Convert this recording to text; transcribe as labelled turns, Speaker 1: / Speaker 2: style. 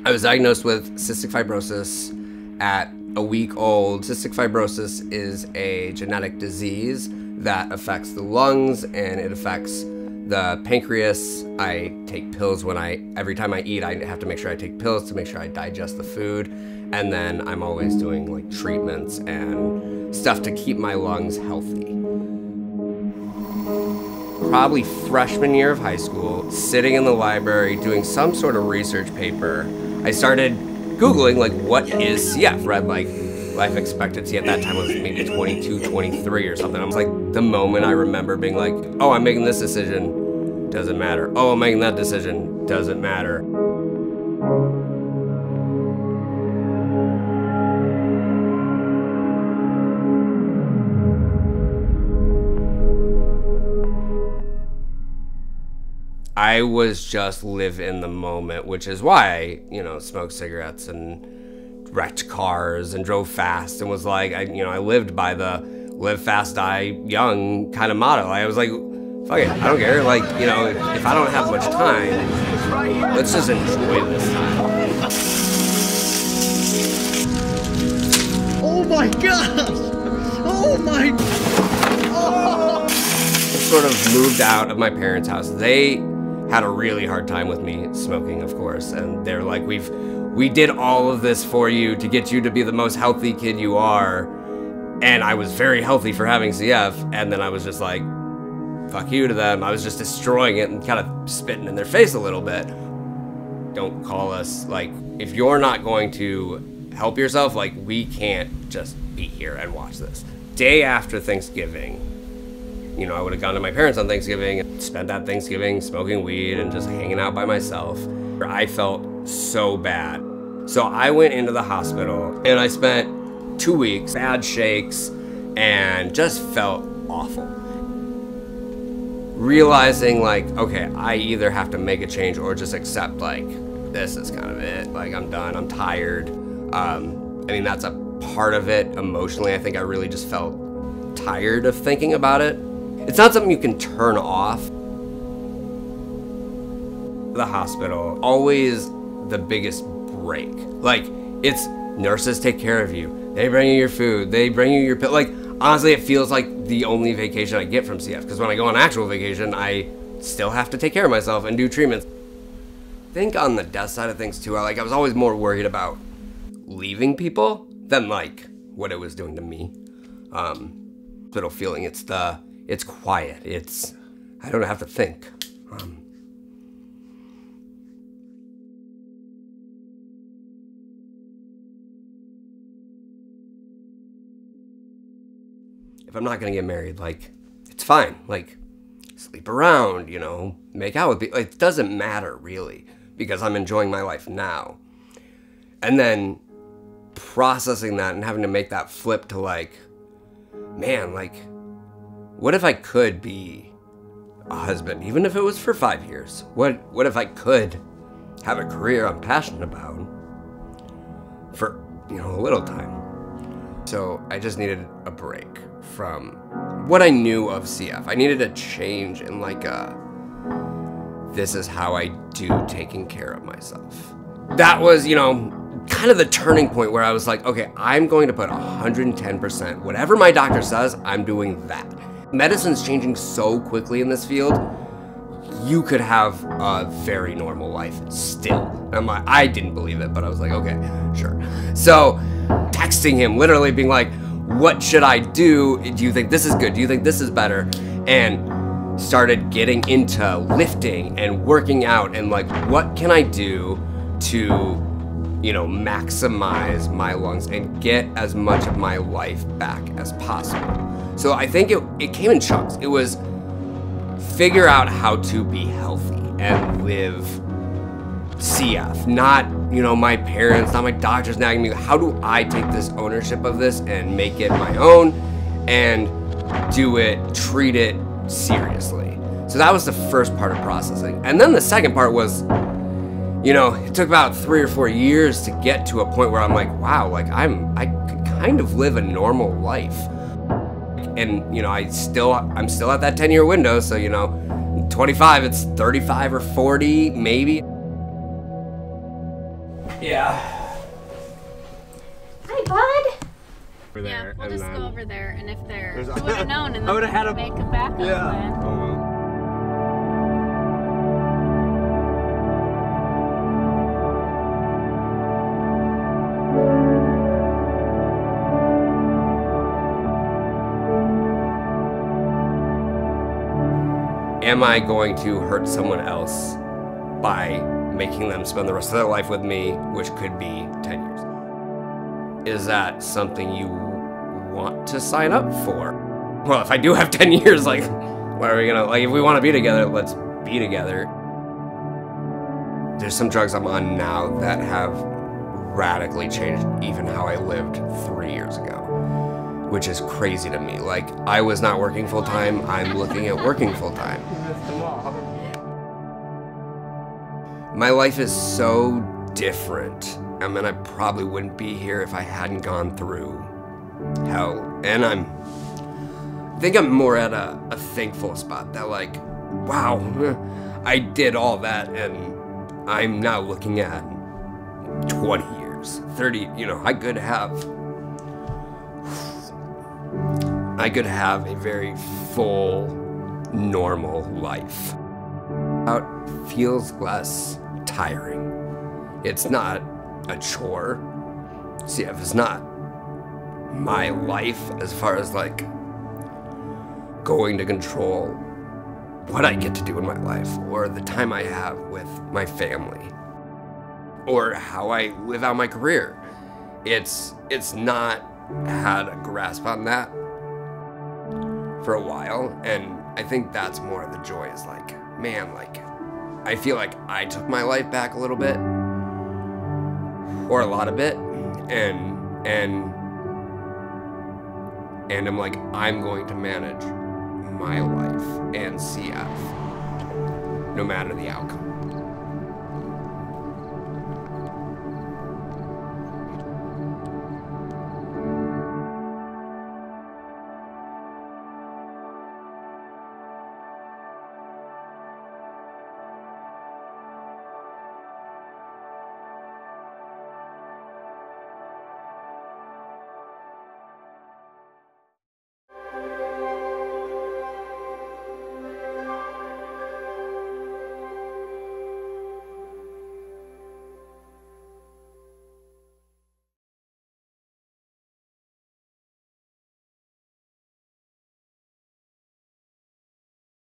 Speaker 1: I was diagnosed with cystic fibrosis at a week old. Cystic fibrosis is a genetic disease that affects the lungs and it affects the pancreas. I take pills every time I eat, I have to make sure I take pills to make sure I digest the food. And then I'm always doing like treatments and stuff to keep my lungs healthy. Probably freshman year of high school, sitting in the library doing some sort of research paper, I started Googling like, what is CF? Read like life expectancy at that time was maybe 22, 23 or something. I was like, the moment I remember being like, oh, I'm making this decision, doesn't matter. Oh, I'm making that decision, doesn't matter. I was just live in the moment, which is why I, smoked cigarettes and wrecked cars and drove fast and was like, I lived by the live fast, die young kind of motto. I was like, fuck it, I don't care. Like, if I don't have much time, let's just enjoy this time.
Speaker 2: Oh my gosh! Oh my... Oh.
Speaker 1: Sort of moved out of my parents' house. They had a really hard time with me smoking, of course, and they're like, we did all of this for you to get you to be the most healthy kid you are, and I was very healthy for having CF, and then I was just like, fuck you to them. I was just destroying it and kind of spitting in their face a little bit. Don't call us, like, if you're not going to help yourself, like, we can't just be here and watch this. Day after Thanksgiving, I would have gone to my parents on Thanksgiving and spent that Thanksgiving smoking weed and just hanging out by myself. I felt so bad. So I went into the hospital and I spent 2 weeks, bad shakes, and just felt awful. Realizing like, okay, I either have to make a change or just accept like, this is kind of it. Like, I'm done, I'm tired. That's a part of it. Emotionally, I think I really just felt tired of thinking about it. It's not something you can turn off. The hospital, always the biggest break. Like, it's nurses take care of you. They bring you your food. They bring you your pill. Like, honestly, it feels like the only vacation I get from CF. Because when I go on actual vacation, I still have to take care of myself and do treatments. I think on the death side of things too, I was always more worried about leaving people than like what it was doing to me. Hospital feeling, it's quiet. I don't have to think. If I'm not gonna get married, like, it's fine. Like, sleep around, make out with people. It doesn't matter really, because I'm enjoying my life now. And then processing that and having to make that flip to like, man, like, what if I could be a husband, even if it was for 5 years? What if I could have a career I'm passionate about for, a little time? So I just needed a break from what I knew of CF. I needed a change in like this is how I do taking care of myself. That was, kind of the turning point where I was like, okay, I'm going to put 110%. Whatever my doctor says, I'm doing that. Medicine's changing so quickly in this field. You could have a very normal life still. And I didn't believe it, but I was like, okay, sure. So texting him, literally being like, what should I do? Do you think this is good? Do you think this is better? And started getting into lifting and working out and like, what can I do to maximize my lungs and get as much of my life back as possible. So I think it came in chunks. It was figure out how to be healthy and live CF, not, my parents, not my doctors nagging me. How do I take this ownership of this and make it my own and do it, treat it seriously? So that was the first part of processing. And then the second part was, it took about 3 or 4 years to get to a point where I'm like, wow, like I could kind of live a normal life. And, I'm still at that 10-year window. So, 25, it's 35 or 40, maybe. Yeah.
Speaker 3: Hi, bud.
Speaker 4: Over there,
Speaker 3: Yeah, we'll
Speaker 4: and
Speaker 3: just
Speaker 4: then
Speaker 3: go over there, and if they're,
Speaker 4: There's-
Speaker 3: we would have known, and
Speaker 4: I would've had
Speaker 3: then
Speaker 4: a-
Speaker 3: make a backup plan.
Speaker 4: Oh, well.
Speaker 1: Am I going to hurt someone else by making them spend the rest of their life with me, which could be 10 years? Is that something you want to sign up for? Well, if I do have 10 years, like, what are we gonna, like, if we want to be together, let's be together. There's some drugs I'm on now that have radically changed even how I lived 3 years ago, which is crazy to me. Like, I was not working full time, I'm looking at working full time. My life is so different. I mean, I probably wouldn't be here if I hadn't gone through hell. And I think I'm more at a thankful spot that, like, wow, I did all that, and I'm now looking at 20 years, 30, you know, I could have a very full, normal life. It feels less tiring. It's not a chore. See, if it's not my life as far as, like, going to control what I get to do in my life, or the time I have with my family, or how I live out my career. It's not had a grasp on that for a while, and I think that's more of the joy, is like, man, like, I feel like I took my life back a little bit, or a lot of it, and I'm like, I'm going to manage my life and CF, no matter the outcome.